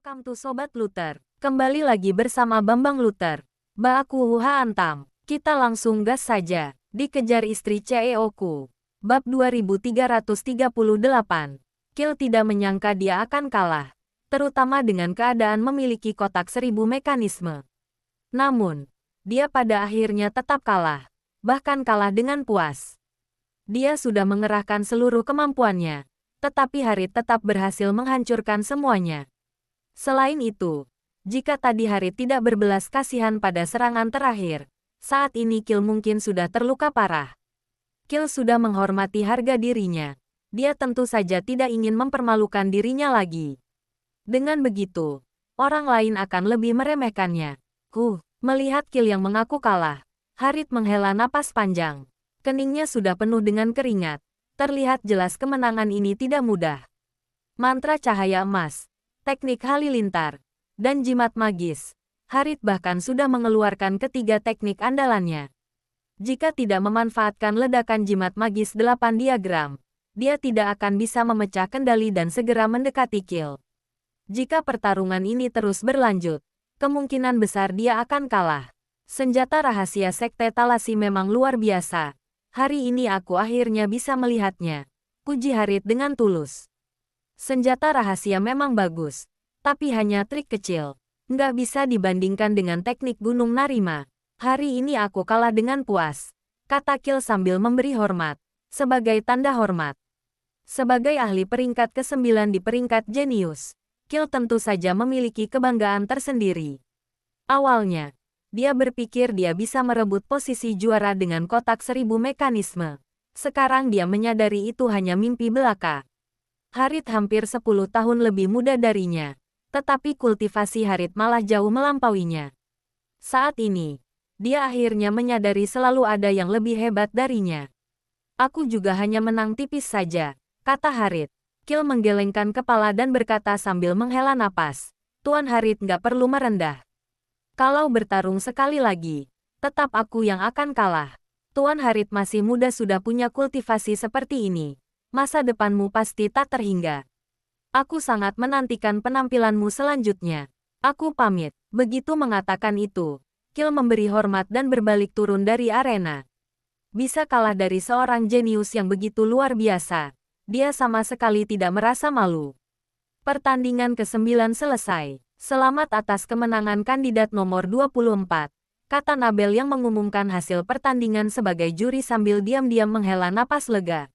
Welcome to Sobat Luther. Kembali lagi bersama Bambang Luther. Aku Huha Antam. Kita langsung gas saja. Dikejar istri CEO-ku. Bab 2338. Kill tidak menyangka dia akan kalah. Terutama dengan keadaan memiliki kotak 1000 mekanisme. Namun, dia pada akhirnya tetap kalah. Bahkan kalah dengan puas. Dia sudah mengerahkan seluruh kemampuannya. Tetapi Harit tetap berhasil menghancurkan semuanya. Selain itu, jika tadi Harit tidak berbelas kasihan pada serangan terakhir, saat ini Kill mungkin sudah terluka parah. Kill sudah menghormati harga dirinya. Dia tentu saja tidak ingin mempermalukan dirinya lagi. Dengan begitu, orang lain akan lebih meremehkannya. Melihat Kill yang mengaku kalah, Harit menghela napas panjang. Keningnya sudah penuh dengan keringat. Terlihat jelas kemenangan ini tidak mudah. Mantra cahaya emas, teknik halilintar, dan jimat magis. Harit bahkan sudah mengeluarkan ketiga teknik andalannya. Jika tidak memanfaatkan ledakan jimat magis 8 diagram, dia tidak akan bisa memecah kendali dan segera mendekati Kill. Jika pertarungan ini terus berlanjut, kemungkinan besar dia akan kalah. Senjata rahasia Sekte Talasi memang luar biasa. Hari ini aku akhirnya bisa melihatnya. Puji Harit dengan tulus. Senjata rahasia memang bagus, tapi hanya trik kecil. Nggak bisa dibandingkan dengan teknik Gunung Narima. Hari ini aku kalah dengan puas, kata Kill sambil memberi hormat, sebagai tanda hormat. Sebagai ahli peringkat ke-9 di peringkat jenius, Kill tentu saja memiliki kebanggaan tersendiri. Awalnya, dia berpikir dia bisa merebut posisi juara dengan kotak 1000 mekanisme. Sekarang dia menyadari itu hanya mimpi belaka. Harit hampir 10 tahun lebih muda darinya, tetapi kultivasi Harit malah jauh melampauinya. Saat ini, dia akhirnya menyadari selalu ada yang lebih hebat darinya. Aku juga hanya menang tipis saja, kata Harit. Kill menggelengkan kepala dan berkata sambil menghela napas, Tuan Harit nggak perlu merendah. Kalau bertarung sekali lagi, tetap aku yang akan kalah. Tuan Harit masih muda sudah punya kultivasi seperti ini. Masa depanmu pasti tak terhingga. Aku sangat menantikan penampilanmu selanjutnya. Aku pamit. Begitu mengatakan itu, Kill memberi hormat dan berbalik turun dari arena. Bisa kalah dari seorang jenius yang begitu luar biasa. Dia sama sekali tidak merasa malu. Pertandingan ke-9 selesai. Selamat atas kemenangan kandidat nomor 24, kata Nabel yang mengumumkan hasil pertandingan sebagai juri sambil diam-diam menghela napas lega.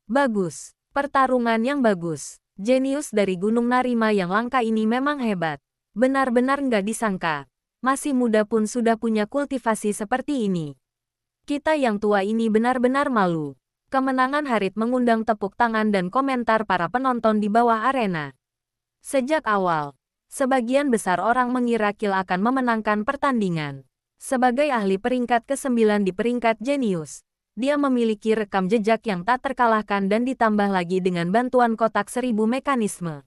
Bagus, pertarungan yang bagus. Jenius dari Gunung Narima yang langka ini memang hebat. Benar-benar nggak disangka. Masih muda pun sudah punya kultivasi seperti ini. Kita yang tua ini benar-benar malu. Kemenangan Harit mengundang tepuk tangan dan komentar para penonton di bawah arena. Sejak awal, sebagian besar orang mengira Kill akan memenangkan pertandingan. Sebagai ahli peringkat ke-9 di peringkat jenius, dia memiliki rekam jejak yang tak terkalahkan dan ditambah lagi dengan bantuan kotak 1000 mekanisme.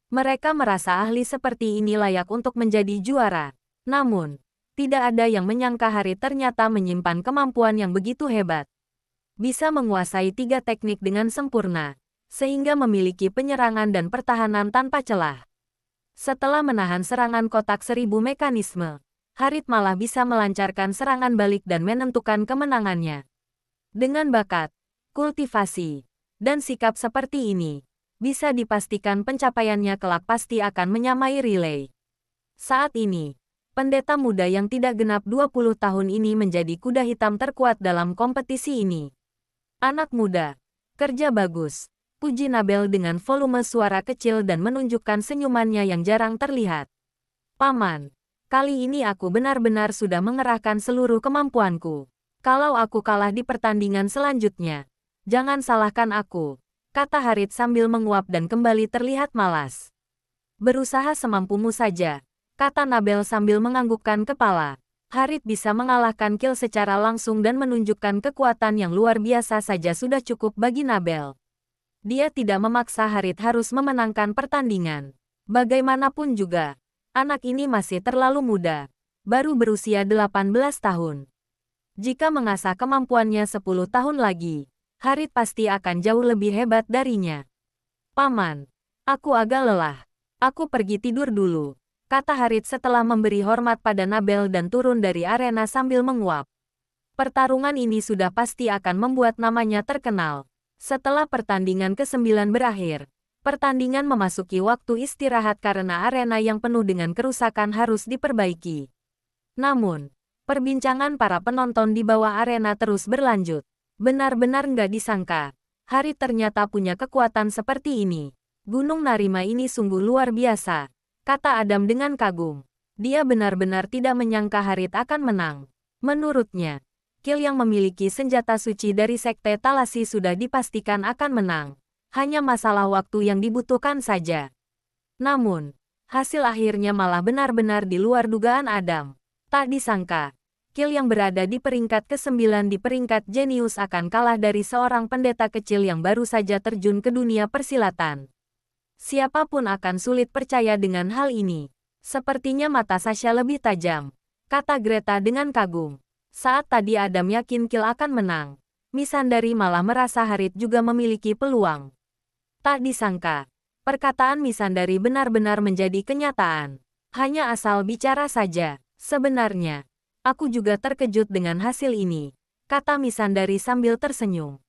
Mereka merasa ahli seperti ini layak untuk menjadi juara. Namun, tidak ada yang menyangka Harit ternyata menyimpan kemampuan yang begitu hebat. Bisa menguasai 3 teknik dengan sempurna, sehingga memiliki penyerangan dan pertahanan tanpa celah. Setelah menahan serangan kotak 1000 mekanisme, Harit malah bisa melancarkan serangan balik dan menentukan kemenangannya. Dengan bakat, kultivasi, dan sikap seperti ini, bisa dipastikan pencapaiannya kelak pasti akan menyamai relay. Saat ini, pendeta muda yang tidak genap 20 tahun ini menjadi kuda hitam terkuat dalam kompetisi ini. Anak muda, kerja bagus. Puji Nabel dengan volume suara kecil dan menunjukkan senyumannya yang jarang terlihat. Paman, kali ini aku benar-benar sudah mengerahkan seluruh kemampuanku. Kalau aku kalah di pertandingan selanjutnya, jangan salahkan aku, kata Harit sambil menguap dan kembali terlihat malas. Berusaha semampumu saja, kata Nabel sambil menganggukkan kepala. Harit bisa mengalahkan Kill secara langsung dan menunjukkan kekuatan yang luar biasa saja sudah cukup bagi Nabel. Dia tidak memaksa Harit harus memenangkan pertandingan. Bagaimanapun juga, anak ini masih terlalu muda, baru berusia 18 tahun. Jika mengasah kemampuannya 10 tahun lagi, Harit pasti akan jauh lebih hebat darinya. Paman, aku agak lelah. Aku pergi tidur dulu, kata Harith setelah memberi hormat pada Nabel dan turun dari arena sambil menguap. Pertarungan ini sudah pasti akan membuat namanya terkenal. Setelah pertandingan ke-9 berakhir, pertandingan memasuki waktu istirahat karena arena yang penuh dengan kerusakan harus diperbaiki. Namun, perbincangan para penonton di bawah arena terus berlanjut. Benar-benar nggak disangka, Harith ternyata punya kekuatan seperti ini. Gunung Narima ini sungguh luar biasa, kata Adam dengan kagum. Dia benar-benar tidak menyangka Harith akan menang. Menurutnya, Kill yang memiliki senjata suci dari Sekte Talasi sudah dipastikan akan menang. Hanya masalah waktu yang dibutuhkan saja. Namun, hasil akhirnya malah benar-benar di luar dugaan Adam. Tak disangka, Kill yang berada di peringkat ke-9 di peringkat jenius akan kalah dari seorang pendeta kecil yang baru saja terjun ke dunia persilatan. Siapapun akan sulit percaya dengan hal ini. Sepertinya mata Sasha lebih tajam, kata Greta dengan kagum. Saat tadi Adam yakin Kill akan menang, Missandei malah merasa Harith juga memiliki peluang. Tak disangka, perkataan Missandei benar-benar menjadi kenyataan. Hanya asal bicara saja. Sebenarnya, aku juga terkejut dengan hasil ini, kata Missandei sambil tersenyum.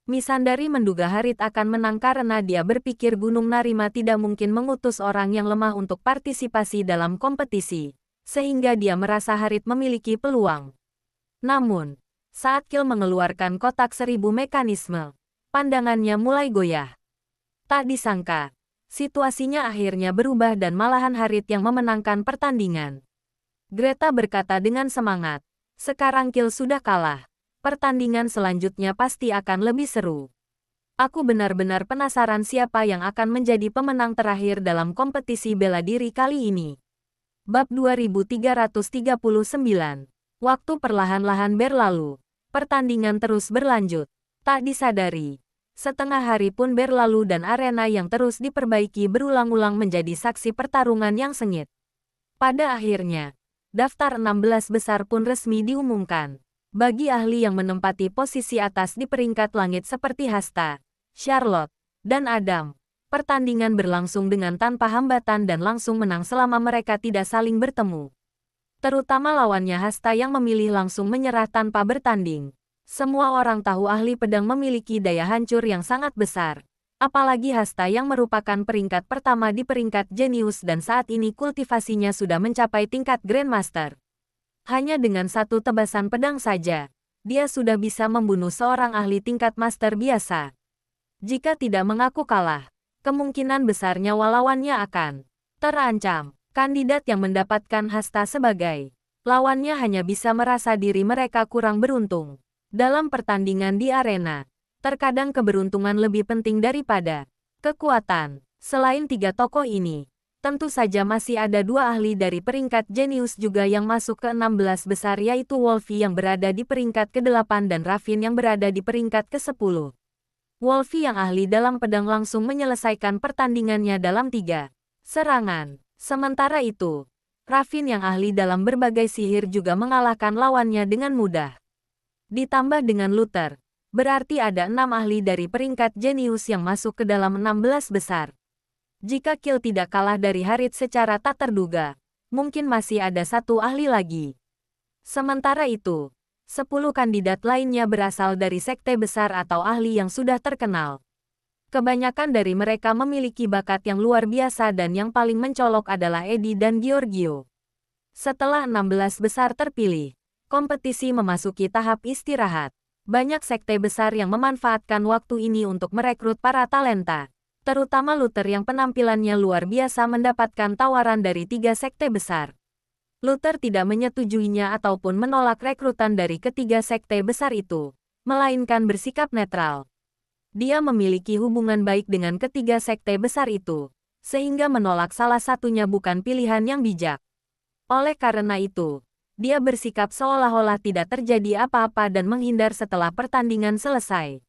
Missandei menduga Harith akan menang karena dia berpikir Gunung Narima tidak mungkin mengutus orang yang lemah untuk partisipasi dalam kompetisi, sehingga dia merasa Harith memiliki peluang. Namun, saat Kill mengeluarkan kotak 1000 mekanisme, pandangannya mulai goyah. Tak disangka, situasinya akhirnya berubah dan malahan Harith yang memenangkan pertandingan. Greta berkata dengan semangat, sekarang Kill sudah kalah. Pertandingan selanjutnya pasti akan lebih seru. Aku benar-benar penasaran siapa yang akan menjadi pemenang terakhir dalam kompetisi bela diri kali ini. Bab 2339. Waktu perlahan-lahan berlalu. Pertandingan terus berlanjut. Tak disadari, setengah hari pun berlalu dan arena yang terus diperbaiki berulang-ulang menjadi saksi pertarungan yang sengit. Pada akhirnya, daftar 16 besar pun resmi diumumkan. Bagi ahli yang menempati posisi atas di peringkat langit seperti Hasta, Charlotte, dan Adam, pertandingan berlangsung dengan tanpa hambatan dan langsung menang selama mereka tidak saling bertemu. Terutama lawannya Hasta yang memilih langsung menyerah tanpa bertanding. Semua orang tahu ahli pedang memiliki daya hancur yang sangat besar. Apalagi Hasta yang merupakan peringkat pertama di peringkat jenius dan saat ini kultivasinya sudah mencapai tingkat Grandmaster. Hanya dengan satu tebasan pedang saja, dia sudah bisa membunuh seorang ahli tingkat master biasa. Jika tidak mengaku kalah, kemungkinan besar nyawa lawannya akan terancam. Kandidat yang mendapatkan Hasta sebagai lawannya hanya bisa merasa diri mereka kurang beruntung. Dalam pertandingan di arena, terkadang keberuntungan lebih penting daripada kekuatan. Selain tiga tokoh ini, tentu saja masih ada dua ahli dari peringkat jenius juga yang masuk ke 16 besar yaitu Wolfie yang berada di peringkat ke-8 dan Raffin yang berada di peringkat ke-10. Wolfie yang ahli dalam pedang langsung menyelesaikan pertandingannya dalam 3 serangan. Sementara itu, Raffin yang ahli dalam berbagai sihir juga mengalahkan lawannya dengan mudah. Ditambah dengan Luther, berarti ada 6 ahli dari peringkat jenius yang masuk ke dalam 16 besar. Jika Kill tidak kalah dari Harith secara tak terduga, mungkin masih ada satu ahli lagi. Sementara itu, 10 kandidat lainnya berasal dari sekte besar atau ahli yang sudah terkenal. Kebanyakan dari mereka memiliki bakat yang luar biasa dan yang paling mencolok adalah Eddie dan Giorgio. Setelah 16 besar terpilih, kompetisi memasuki tahap istirahat. Banyak sekte besar yang memanfaatkan waktu ini untuk merekrut para talenta. Terutama Luther yang penampilannya luar biasa mendapatkan tawaran dari 3 sekte besar. Luther tidak menyetujuinya ataupun menolak rekrutan dari ketiga sekte besar itu, melainkan bersikap netral. Dia memiliki hubungan baik dengan ketiga sekte besar itu, sehingga menolak salah satunya bukan pilihan yang bijak. Oleh karena itu, dia bersikap seolah-olah tidak terjadi apa-apa dan menghindar setelah pertandingan selesai.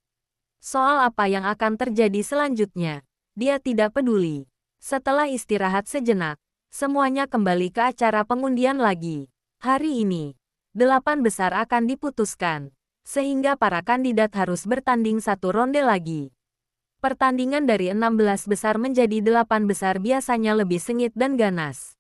Soal apa yang akan terjadi selanjutnya, dia tidak peduli. Setelah istirahat sejenak, semuanya kembali ke acara pengundian lagi. Hari ini, 8 besar akan diputuskan, sehingga para kandidat harus bertanding satu ronde lagi. Pertandingan dari 16 besar menjadi 8 besar biasanya lebih sengit dan ganas.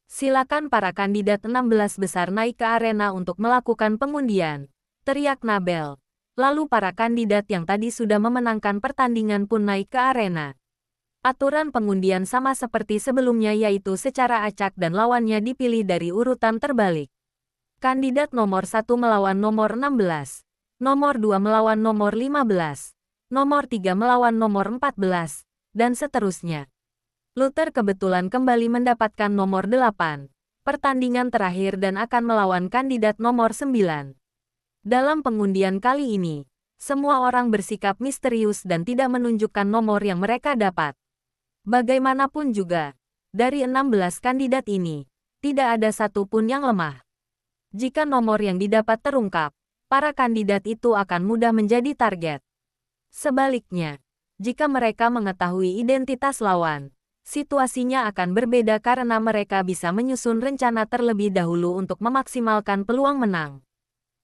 Silakan para kandidat 16 besar naik ke arena untuk melakukan pengundian, teriak Nabel. Lalu para kandidat yang tadi sudah memenangkan pertandingan pun naik ke arena. Aturan pengundian sama seperti sebelumnya, yaitu secara acak dan lawannya dipilih dari urutan terbalik. Kandidat nomor 1 melawan nomor 16, nomor 2 melawan nomor 15, nomor 3 melawan nomor 14, dan seterusnya. Luther kebetulan kembali mendapatkan nomor 8, pertandingan terakhir, dan akan melawan kandidat nomor 9. Dalam pengundian kali ini, semua orang bersikap misterius dan tidak menunjukkan nomor yang mereka dapat. Bagaimanapun juga, dari 16 kandidat ini, tidak ada satupun yang lemah. Jika nomor yang didapat terungkap, para kandidat itu akan mudah menjadi target. Sebaliknya, jika mereka mengetahui identitas lawan, situasinya akan berbeda karena mereka bisa menyusun rencana terlebih dahulu untuk memaksimalkan peluang menang.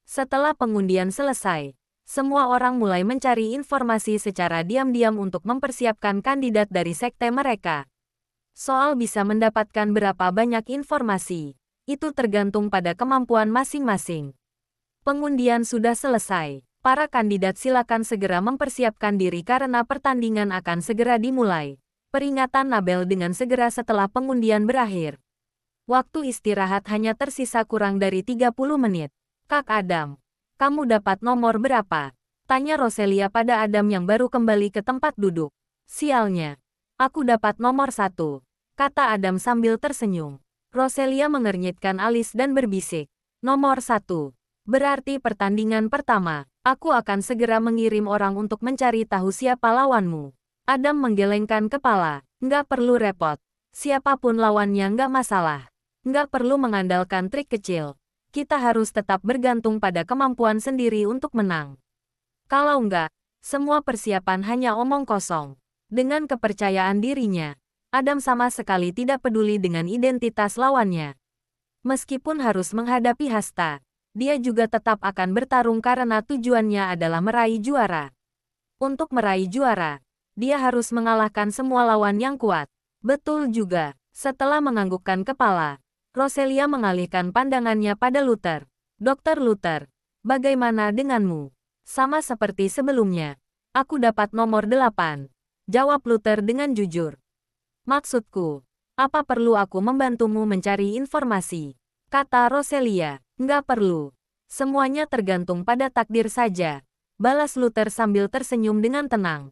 Setelah pengundian selesai, semua orang mulai mencari informasi secara diam-diam untuk mempersiapkan kandidat dari sekte mereka. Soal bisa mendapatkan berapa banyak informasi, itu tergantung pada kemampuan masing-masing. Pengundian sudah selesai. Para kandidat silakan segera mempersiapkan diri karena pertandingan akan segera dimulai. Peringatan Nabel dengan segera setelah pengundian berakhir. Waktu istirahat hanya tersisa kurang dari 30 menit. Kak Adam, kamu dapat nomor berapa? Tanya Roselia pada Adam yang baru kembali ke tempat duduk. Sialnya, aku dapat nomor 1, kata Adam sambil tersenyum. Roselia mengernyitkan alis dan berbisik. Nomor 1. Berarti pertandingan pertama. Aku akan segera mengirim orang untuk mencari tahu siapa lawanmu. Adam menggelengkan kepala. Nggak perlu repot. Siapapun lawannya nggak masalah. Nggak perlu mengandalkan trik kecil. Kita harus tetap bergantung pada kemampuan sendiri untuk menang. Kalau nggak, semua persiapan hanya omong kosong. Dengan kepercayaan dirinya, Adam sama sekali tidak peduli dengan identitas lawannya. Meskipun harus menghadapi Hasta, dia juga tetap akan bertarung karena tujuannya adalah meraih juara. Untuk meraih juara, dia harus mengalahkan semua lawan yang kuat. Betul juga, setelah menganggukkan kepala, Roselia mengalihkan pandangannya pada Luther. Dr. Luther, bagaimana denganmu? Sama seperti sebelumnya. Aku dapat nomor 8. Jawab Luther dengan jujur. Maksudku, apa perlu aku membantumu mencari informasi? Kata Roselia. Nggak perlu. Semuanya tergantung pada takdir saja. Balas Luther sambil tersenyum dengan tenang.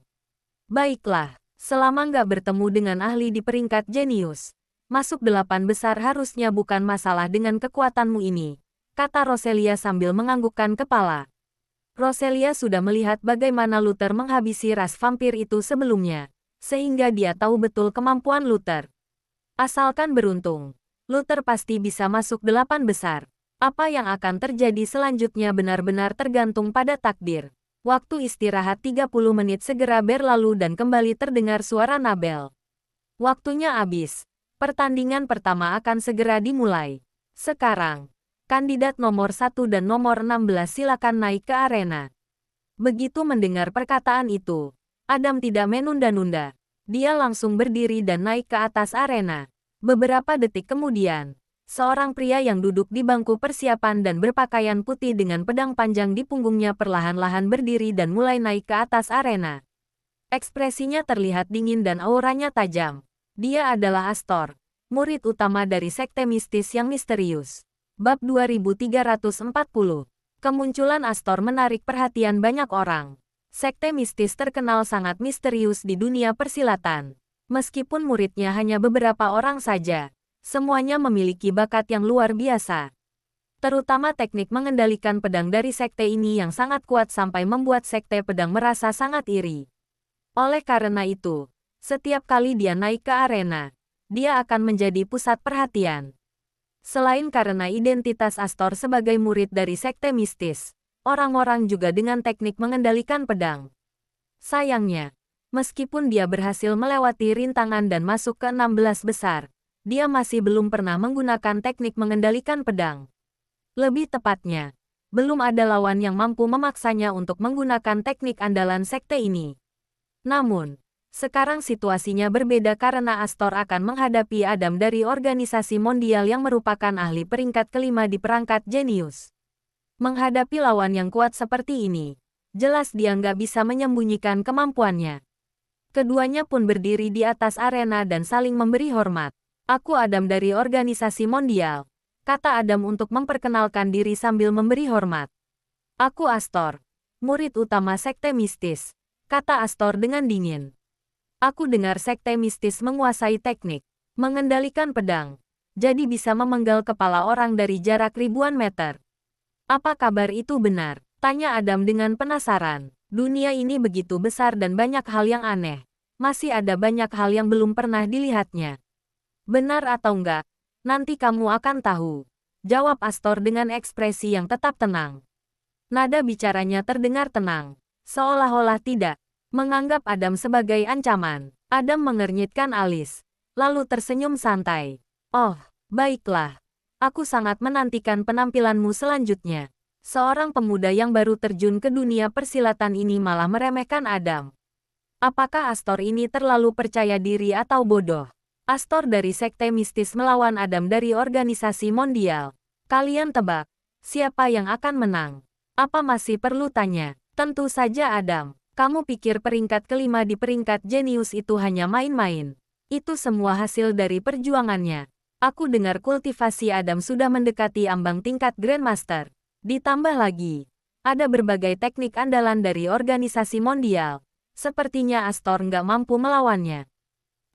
Baiklah, selama nggak bertemu dengan ahli di peringkat jenius, masuk 8 besar harusnya bukan masalah dengan kekuatanmu ini, kata Roselia sambil menganggukkan kepala. Roselia sudah melihat bagaimana Luther menghabisi ras vampir itu sebelumnya, sehingga dia tahu betul kemampuan Luther. Asalkan beruntung, Luther pasti bisa masuk 8 besar. Apa yang akan terjadi selanjutnya benar-benar tergantung pada takdir. Waktu istirahat 30 menit segera berlalu dan kembali terdengar suara Nabel. Waktunya habis. Pertandingan pertama akan segera dimulai. Sekarang, kandidat nomor 1 dan nomor 16 silakan naik ke arena. Begitu mendengar perkataan itu, Adam tidak menunda-nunda. Dia langsung berdiri dan naik ke atas arena. Beberapa detik kemudian, seorang pria yang duduk di bangku persiapan dan berpakaian putih dengan pedang panjang di punggungnya perlahan-lahan berdiri dan mulai naik ke atas arena. Ekspresinya terlihat dingin dan auranya tajam. Dia adalah Astor, murid utama dari sekte mistis yang misterius. Bab 2340. Kemunculan Astor menarik perhatian banyak orang. Sekte mistis terkenal sangat misterius di dunia persilatan. Meskipun muridnya hanya beberapa orang saja, semuanya memiliki bakat yang luar biasa. Terutama teknik mengendalikan pedang dari sekte ini yang sangat kuat sampai membuat sekte pedang merasa sangat iri. Oleh karena itu, setiap kali dia naik ke arena, dia akan menjadi pusat perhatian. Selain karena identitas Astor sebagai murid dari sekte mistis, orang-orang juga dengan teknik mengendalikan pedang. Sayangnya, meskipun dia berhasil melewati rintangan dan masuk ke 16 besar, dia masih belum pernah menggunakan teknik mengendalikan pedang. Lebih tepatnya, belum ada lawan yang mampu memaksanya untuk menggunakan teknik andalan sekte ini. Namun, sekarang situasinya berbeda karena Astor akan menghadapi Adam dari organisasi mondial yang merupakan ahli peringkat kelima di perangkat jenius. Menghadapi lawan yang kuat seperti ini, jelas dia nggak bisa menyembunyikan kemampuannya. Keduanya pun berdiri di atas arena dan saling memberi hormat. Aku Adam dari organisasi mondial, kata Adam untuk memperkenalkan diri sambil memberi hormat. Aku Astor, murid utama Sekte Mistis, kata Astor dengan dingin. Aku dengar Sekte Mistis menguasai teknik mengendalikan pedang, jadi bisa memenggal kepala orang dari jarak ribuan meter. Apa kabar itu benar? Tanya Adam dengan penasaran. Dunia ini begitu besar dan banyak hal yang aneh. Masih ada banyak hal yang belum pernah dilihatnya. Benar atau enggak? Nanti kamu akan tahu. Jawab Astor dengan ekspresi yang tetap tenang. Nada bicaranya terdengar tenang, seolah-olah tidak menganggap Adam sebagai ancaman. Adam mengernyitkan alis, lalu tersenyum santai. Oh, baiklah. Aku sangat menantikan penampilanmu selanjutnya. Seorang pemuda yang baru terjun ke dunia persilatan ini malah meremehkan Adam. Apakah Astor ini terlalu percaya diri atau bodoh? Astor dari Sekte Mistis melawan Adam dari organisasi mondial. Kalian tebak, siapa yang akan menang? Apa masih perlu tanya? Tentu saja Adam. Kamu pikir peringkat kelima di peringkat jenius itu hanya main-main? Itu semua hasil dari perjuangannya. Aku dengar kultivasi Adam sudah mendekati ambang tingkat Grandmaster. Ditambah lagi, ada berbagai teknik andalan dari organisasi mondial. Sepertinya Astor nggak mampu melawannya.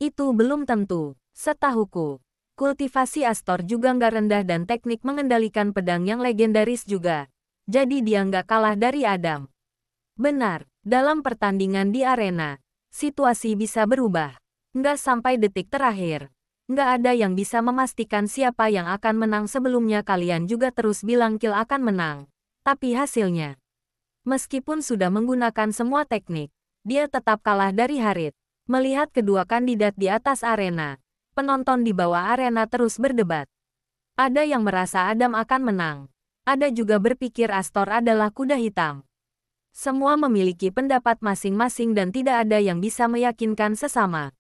Itu belum tentu. Setahuku, kultivasi Astor juga nggak rendah dan teknik mengendalikan pedang yang legendaris juga. Jadi dia nggak kalah dari Adam. Benar, dalam pertandingan di arena, situasi bisa berubah. Nggak sampai detik terakhir. Nggak ada yang bisa memastikan siapa yang akan menang sebelumnya kalian juga terus bilang kill akan menang. Tapi hasilnya, meskipun sudah menggunakan semua teknik, dia tetap kalah dari Harit. Melihat kedua kandidat di atas arena, penonton di bawah arena terus berdebat. Ada yang merasa Adam akan menang. Ada juga berpikir Astor adalah kuda hitam. Semua memiliki pendapat masing-masing dan tidak ada yang bisa meyakinkan sesama.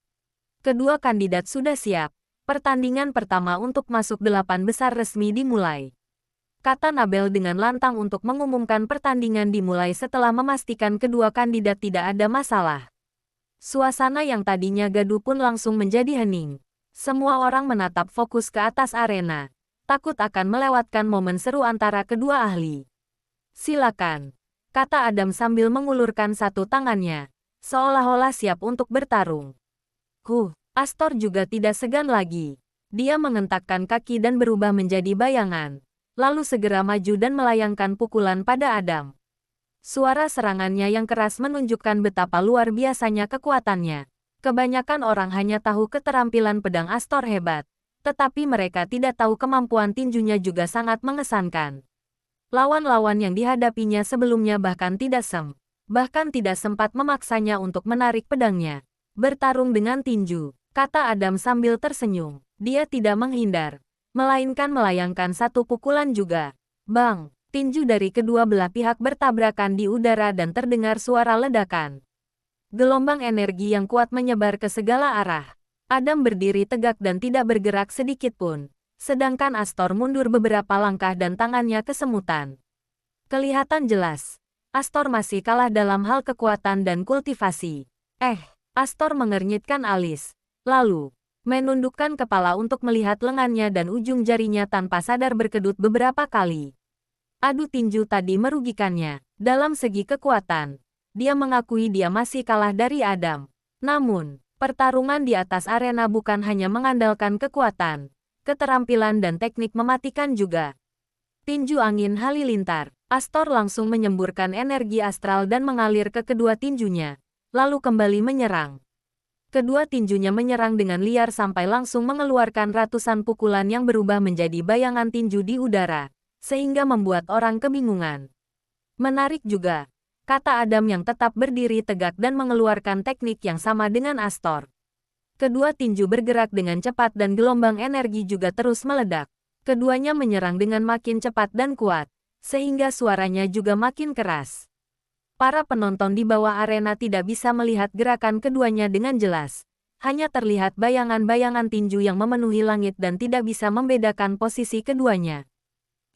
Kedua kandidat sudah siap. Pertandingan pertama untuk masuk 8 besar resmi dimulai. Kata Nabel dengan lantang untuk mengumumkan pertandingan dimulai setelah memastikan kedua kandidat tidak ada masalah. Suasana yang tadinya gaduh pun langsung menjadi hening. Semua orang menatap fokus ke atas arena, takut akan melewatkan momen seru antara kedua ahli. Silakan, kata Adam sambil mengulurkan satu tangannya, seolah-olah siap untuk bertarung. Astor juga tidak segan lagi. Dia mengentakkan kaki dan berubah menjadi bayangan, lalu segera maju dan melayangkan pukulan pada Adam. Suara serangannya yang keras menunjukkan betapa luar biasanya kekuatannya. Kebanyakan orang hanya tahu keterampilan pedang Astor hebat, tetapi mereka tidak tahu kemampuan tinjunya juga sangat mengesankan. Lawan-lawan yang dihadapinya sebelumnya bahkan tidak sempat memaksanya untuk menarik pedangnya. Bertarung dengan tinju, kata Adam sambil tersenyum. Dia tidak menghindar, melainkan melayangkan satu pukulan juga. Bang! Tinju dari kedua belah pihak bertabrakan di udara dan terdengar suara ledakan. Gelombang energi yang kuat menyebar ke segala arah. Adam berdiri tegak dan tidak bergerak sedikit pun. Sedangkan Astor mundur beberapa langkah dan tangannya kesemutan. Kelihatan jelas, Astor masih kalah dalam hal kekuatan dan kultivasi. Astor mengernyitkan alis, lalu menundukkan kepala untuk melihat lengannya dan ujung jarinya tanpa sadar berkedut beberapa kali. Adu tinju tadi merugikannya. Dalam segi kekuatan, dia mengakui dia masih kalah dari Adam. Namun, pertarungan di atas arena bukan hanya mengandalkan kekuatan, keterampilan dan teknik mematikan juga. Tinju angin halilintar. Astor langsung menyemburkan energi astral dan mengalir ke kedua tinjunya, lalu kembali menyerang. Kedua tinjunya menyerang dengan liar sampai langsung mengeluarkan ratusan pukulan yang berubah menjadi bayangan tinju di udara, sehingga membuat orang kebingungan. Menarik juga, kata Adam yang tetap berdiri tegak dan mengeluarkan teknik yang sama dengan Astor. Kedua tinju bergerak dengan cepat dan gelombang energi juga terus meledak. Keduanya menyerang dengan makin cepat dan kuat, sehingga suaranya juga makin keras. Para penonton di bawah arena tidak bisa melihat gerakan keduanya dengan jelas. Hanya terlihat bayangan-bayangan tinju yang memenuhi langit dan tidak bisa membedakan posisi keduanya.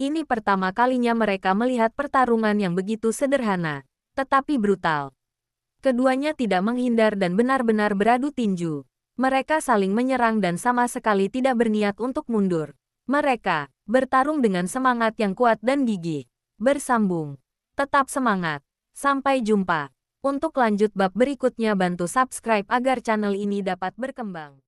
Ini pertama kalinya mereka melihat pertarungan yang begitu sederhana, tetapi brutal. Keduanya tidak menghindar dan benar-benar beradu tinju. Mereka saling menyerang dan sama sekali tidak berniat untuk mundur. Mereka bertarung dengan semangat yang kuat dan gigih. Bersambung. Tetap semangat. Sampai jumpa. Untuk lanjut bab berikutnya bantu subscribe agar channel ini dapat berkembang.